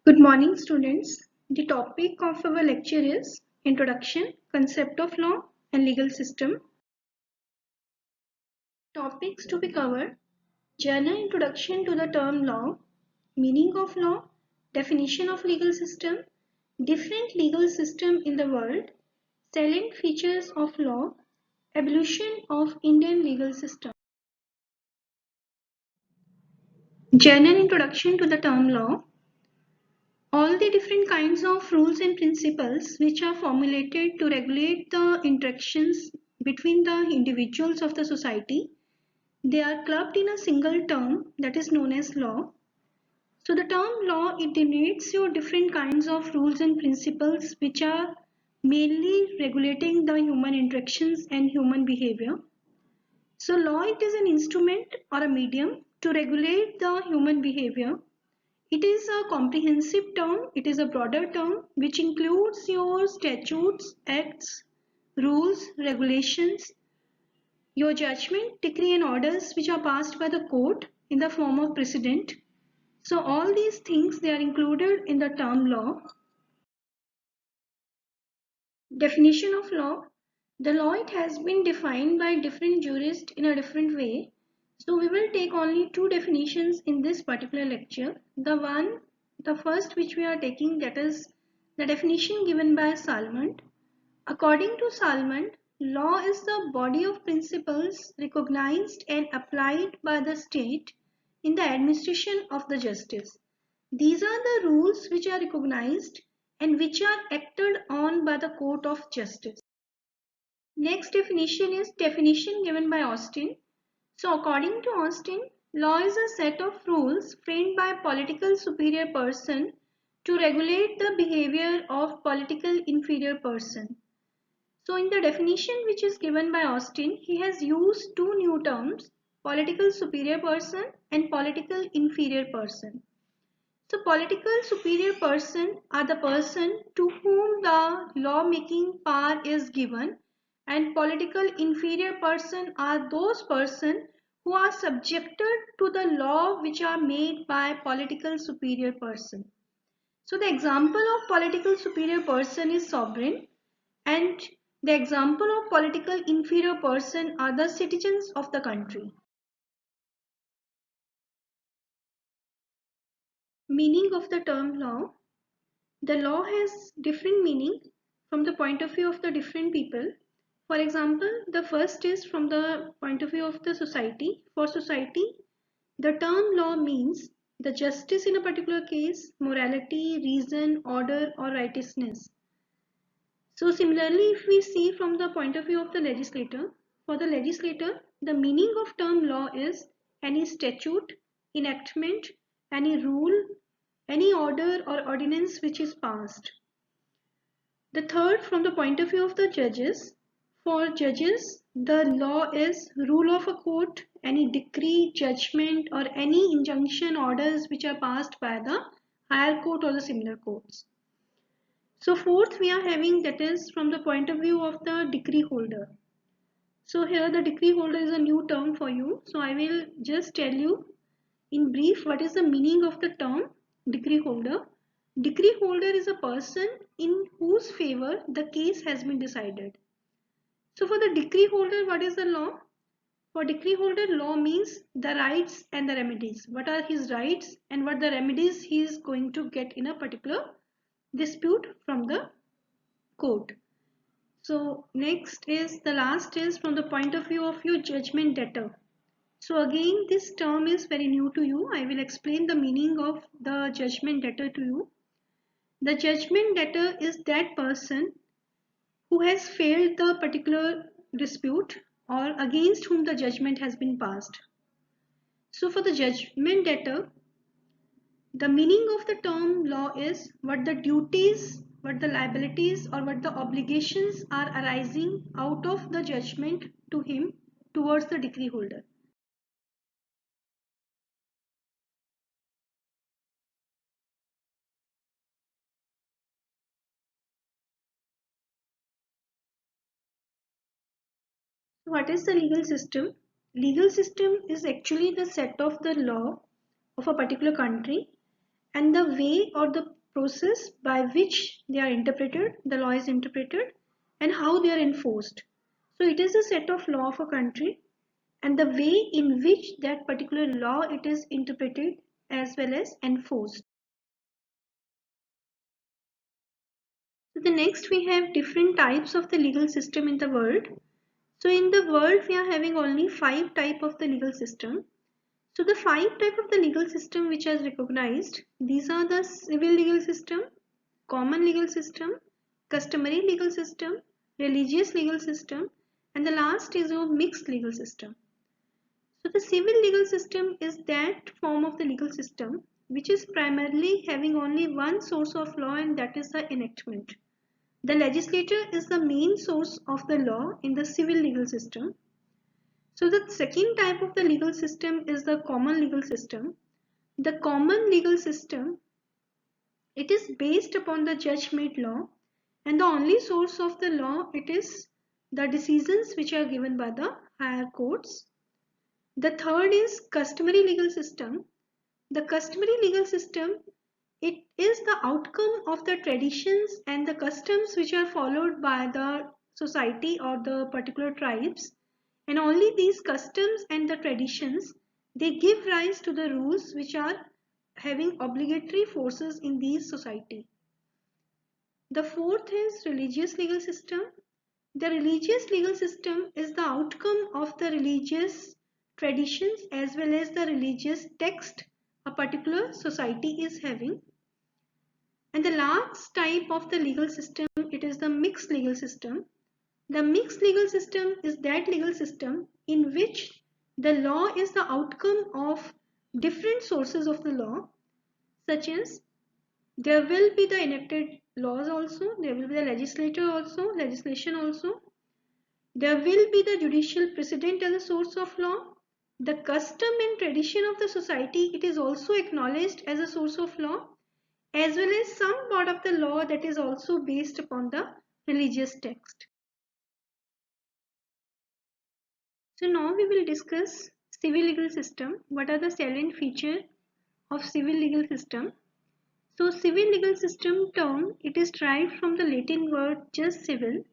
Good morning, students. The topic of our lecture is Introduction, Concept of Law and Legal System. Topics to be covered: General introduction to the term law, meaning of law, definition of legal system, different legal system in the world, salient features of law, evolution of Indian legal system. General introduction to the term law. All the different kinds of rules and principles which are formulated to regulate the interactions between the individuals of the society, they are clubbed in a single term that is known as law. So the term law, it denotes your different kinds of rules and principles which are mainly regulating the human interactions and human behavior. So law, it is an instrument or a medium to regulate the human behavior. It is a comprehensive term, it is a broader term which includes your statutes, acts, rules, regulations, your judgment, decree and orders which are passed by the court in the form of precedent. So all these things, they are included in the term law. Definition of law. The law, it has been defined by different jurists in a different way. So we will take only two definitions in this particular lecture. The first which we are taking, that is the definition given by Salmond. According to Salmond, law is the body of principles recognized and applied by the state in the administration of the justice. These are the rules which are recognized and which are acted on by the court of justice. Next definition is definition given by Austin. So according to Austin, law is a set of rules framed by a political superior person to regulate the behavior of political inferior person. So in the definition which is given by Austin, he has used two new terms, political superior person and political inferior person. So political superior person are the person to whom the law-making power is given, and political inferior person are those person who are subjected to the law which are made by political superior person. So the example of political superior person is sovereign, and the example of political inferior person are the citizens of the country. Meaning of the term law. The law has different meaning from the point of view of the different people. For example, the first is from the point of view of the society. For society, the term law means the justice in a particular case, morality, reason, order or righteousness. So similarly, if we see from the point of view of the legislator, for the legislator, the meaning of term law is any statute, enactment, any rule, any order or ordinance which is passed. The third, from the point of view of the judges, for judges, the law is rule of a court, any decree, judgment or any injunction orders which are passed by the higher court or the similar courts. So fourth, we are having, that is from the point of view of the decree holder. So here the decree holder is a new term for you. So I will just tell you in brief what is the meaning of the term decree holder. Decree holder is a person in whose favor the case has been decided. So for the decree holder, what is the law? For decree holder, law means the rights and the remedies. What are his rights and what the remedies he is going to get in a particular dispute from the court. So next is, the last is from the point of view of your judgment debtor. So again, this term is very new to you. I will explain the meaning of the judgment debtor to you. The judgment debtor is that person who has failed the particular dispute or against whom the judgment has been passed. So for the judgment debtor, the meaning of the term law is what the duties, what the liabilities or what the obligations are arising out of the judgment to him towards the decree holder. What is the legal system? Legal system is actually the set of the law of a particular country, and the way or the process by which they are interpreted, the law is interpreted, and how they are enforced. So it is a set of law of a country and the way in which that particular law it is interpreted as well as enforced. So the next we have different types of the legal system in the world. So in the world we are having only 5 types of the legal system. So the 5 types of the legal system which are recognized, these are the civil legal system, common legal system, customary legal system, religious legal system, and the last is a mixed legal system. So the civil legal system is that form of the legal system which is primarily having only one source of law, and that is the enactment. The legislator is the main source of the law in the civil legal system. So the second type of the legal system is the common legal system. The common legal system, it is based upon the judge-made law, and the only source of the law it is the decisions which are given by the higher courts. The third is customary legal system. The customary legal system, it is the outcome of the traditions and the customs which are followed by the society or the particular tribes, and only these customs and the traditions they give rise to the rules which are having obligatory forces in these society. The fourth is religious legal system. The religious legal system is the outcome of the religious traditions as well as the religious text a particular society is having. And the last type of the legal system, it is the mixed legal system. The mixed legal system is that legal system in which the law is the outcome of different sources of the law, such as there will be the enacted laws also, there will be the legislation also, there will be the judicial precedent as a source of law. The custom and tradition of the society, it is also acknowledged as a source of law, as well as some part of the law that is also based upon the religious text. So now we will discuss civil legal system. What are the salient features of civil legal system? So civil legal system term, it is derived from the Latin word jus civil.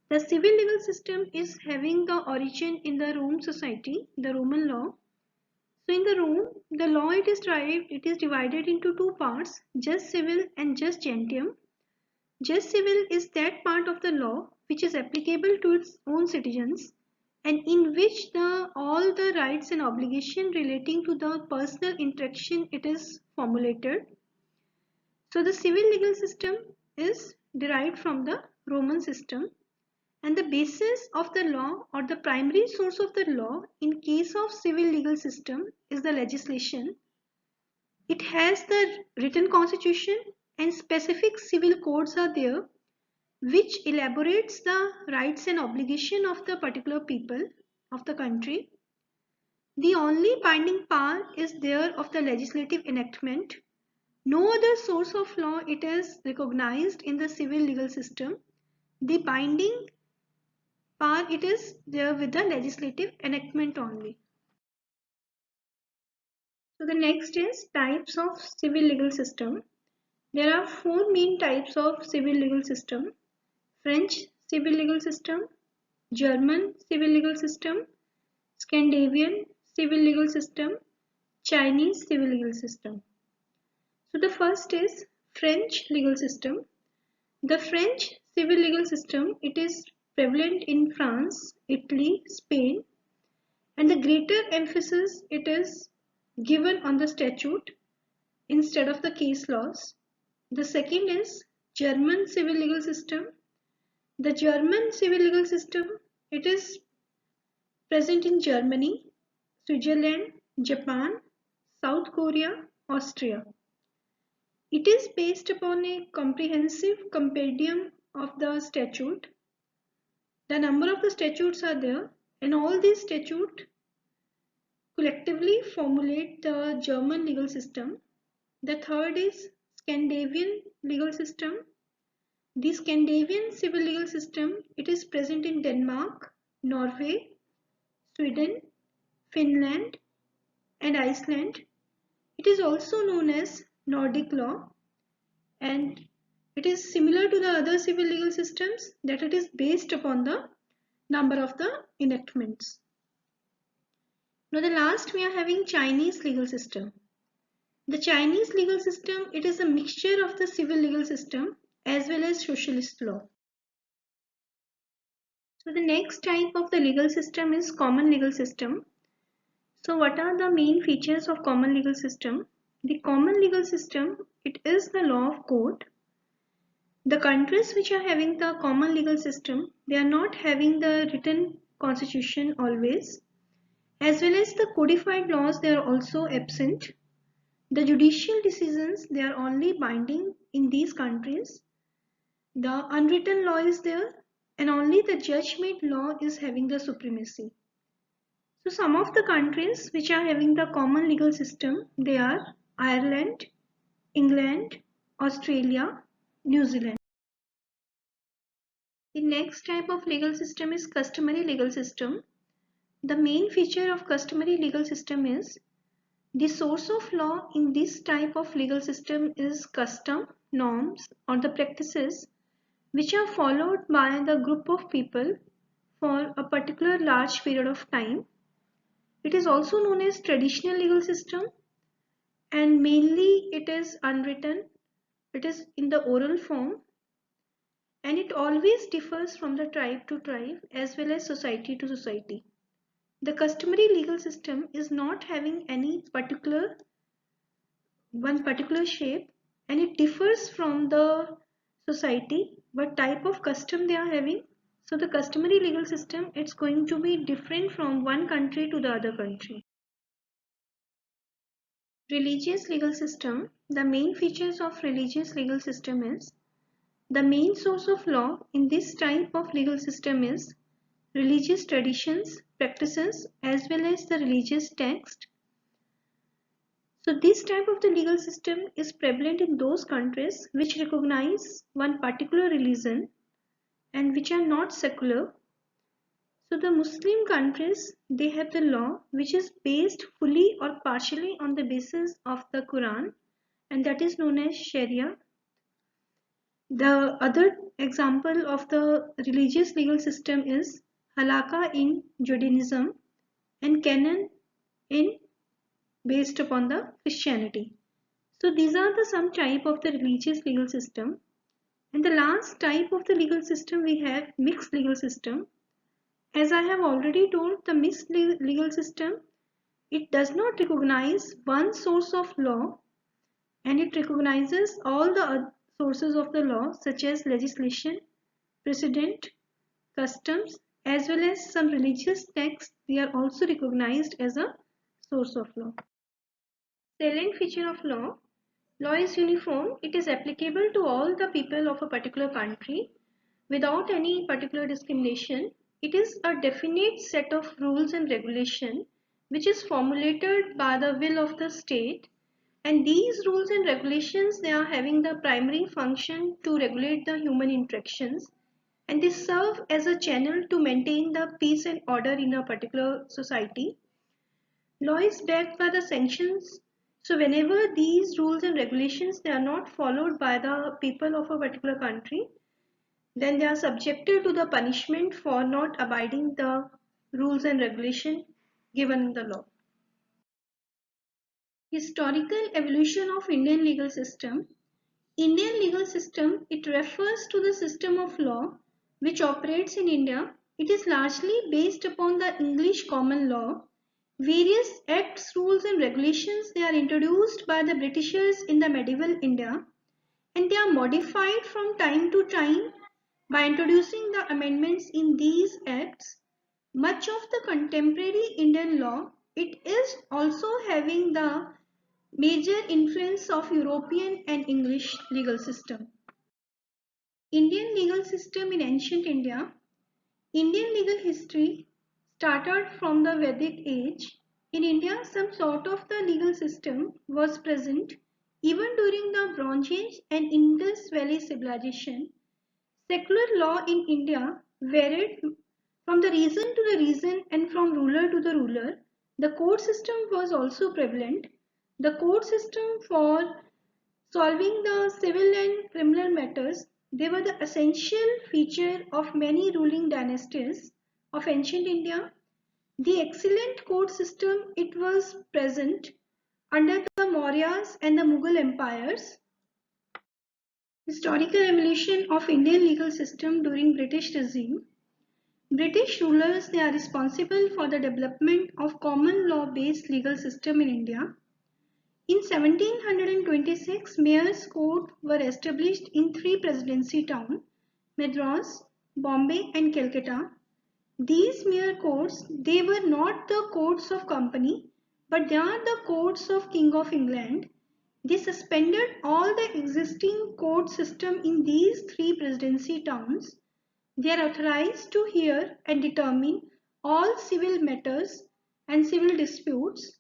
The civil legal system is having the origin in the Rome society, the Roman law. So in the Rome, the law it is divided into two parts, jus civil and jus gentium. Jus civil is that part of the law which is applicable to its own citizens and in which all the rights and obligation relating to the personal interaction it is formulated. So the civil legal system is derived from the Roman system, and the basis of the law or the primary source of the law in case of civil legal system is the legislation. It has the written constitution and specific civil codes are there which elaborates the rights and obligation of the particular people of the country. The only binding power is there of the legislative enactment. No other source of law it is recognized in the civil legal system. The binding power it is there with the legislative enactment only. So the next is types of civil legal system. There are 4 main types of civil legal system: French civil legal system, German civil legal system, Scandinavian civil legal system, Chinese civil legal system. So the first is French legal system. The French civil legal system, it is prevalent in France, Italy, Spain, and the greater emphasis it is given on the statute instead of the case laws. The second is German civil legal system. The German civil legal system, it is present in Germany, Switzerland, Japan, South Korea, Austria. It is based upon a comprehensive compendium of the statute. The number of the statutes are there, and all these statutes collectively formulate the German legal system. The third is Scandinavian legal system. The Scandinavian civil legal system, it is present in Denmark, Norway, Sweden, Finland, and Iceland. It is also known as Nordic law, and it is similar to the other civil legal systems that it is based upon the number of the enactments. Now the last we are having Chinese legal system. The Chinese legal system, it is a mixture of the civil legal system as well as socialist law. So the next type of the legal system is common legal system. So what are the main features of common legal system? The common legal system, it is the law of court. The countries which are having the common legal system, they are not having the written constitution always, as well as the codified laws, they are also absent. The judicial decisions, they are only binding in these countries. The unwritten law is there, and only the judge-made law is having the supremacy. So some of the countries which are having the common legal system, they are Ireland, England, Australia, New Zealand. The next type of legal system is customary legal system. The main feature of customary legal system is the source of law in this type of legal system is custom, norms, or the practices which are followed by the group of people for a particular large period of time. It is also known as traditional legal system, and mainly it is unwritten, it is in the oral form, and it always differs from the tribe to tribe as well as society to society. The customary legal system is not having any one particular shape, and it differs from the society what type of custom they are having. So the customary legal system, it's going to be different from one country to the other country. Religious legal system. The main features of religious legal system is the main source of law in this type of legal system is religious traditions, practices, as well as the religious text. So this type of the legal system is prevalent in those countries which recognize one particular religion and which are not secular. So the Muslim countries, they have the law which is based fully or partially on the basis of the Quran, and that is known as Sharia. The other example of the religious legal system is Halakha in Judaism and Canon in based upon the Christianity. So these are the some type of the religious legal system. And the last type of the legal system we have mixed legal system. As I have already told, the mixed legal system, it does not recognize one source of law, and it recognizes all the sources of the law such as legislation, precedent, customs, as well as some religious texts. They are also recognized as a source of law. Salient feature of law. Law is uniform. It is applicable to all the people of a particular country without any particular discrimination. It is a definite set of rules and regulation which is formulated by the will of the state, and these rules and regulations, they are having the primary function to regulate the human interactions, and they serve as a channel to maintain the peace and order in a particular society. Law is backed by the sanctions. So whenever these rules and regulations, they are not followed by the people of a particular country, then they are subjected to the punishment for not abiding the rules and regulation given in the law. Historical evolution of Indian legal system. Indian legal system, it refers to the system of law which operates in India. It is largely based upon the English common law. Various acts, rules and regulations, they are introduced by the Britishers in the medieval India, and they are modified from time to time by introducing the amendments in these acts. Much of the contemporary Indian law, it is also having the major influence of European and English legal system. Indian legal system in ancient India. Indian legal history started from the Vedic age. In India, some sort of the legal system was present even during the Bronze Age and Indus Valley civilization. Secular law in India varied from the region to the region and from ruler to the ruler. The court system was also prevalent. The court system for Solving the civil and criminal matters, they were the essential feature of many ruling dynasties of ancient India. The excellent court system it was present under the Mauryas and the Mughal empires. Historical evolution of Indian legal system during British regime. British rulers they are responsible for the development of common law based legal system in India. In 1726, mayors' court were established in three presidency towns, Madras, Bombay and Calcutta. These mayor courts, they were not the courts of company, but they are the courts of King of England. They suspended all the existing court system in these three presidency towns. They are authorized to hear and determine all civil matters and civil disputes.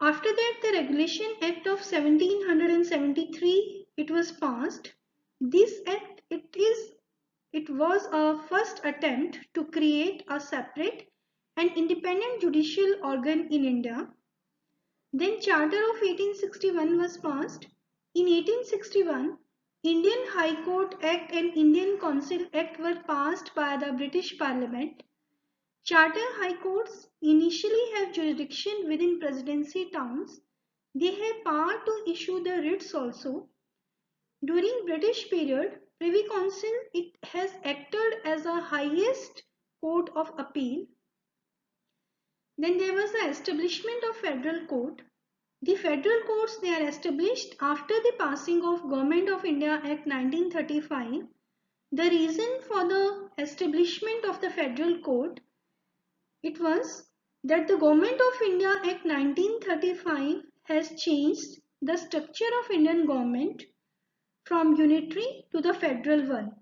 After that, the Regulation Act of 1773 it was passed. This act it was a first attempt to create a separate and independent judicial organ in India. Then Charter of 1861 was passed. In 1861, Indian High Court Act and Indian Council Act were passed by the British Parliament. Charter High Courts initially have jurisdiction within presidency towns. They have power to issue the writs also. During British period, Privy Council it has acted as a highest court of appeal. Then there was the establishment of federal court. The federal courts they are established after the passing of Government of India Act 1935. The reason for the establishment of the federal court it was that the Government of India Act 1935 has changed the structure of Indian government from unitary to the federal one.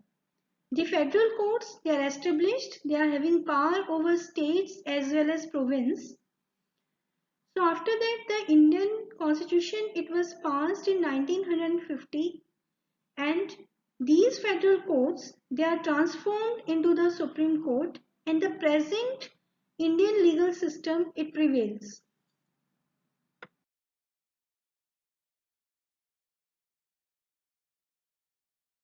The federal courts they are established, they are having power over states as well as province. So after that the Indian constitution it was passed in 1950 and these federal courts they are transformed into the Supreme Court and the present Indian legal system it prevails.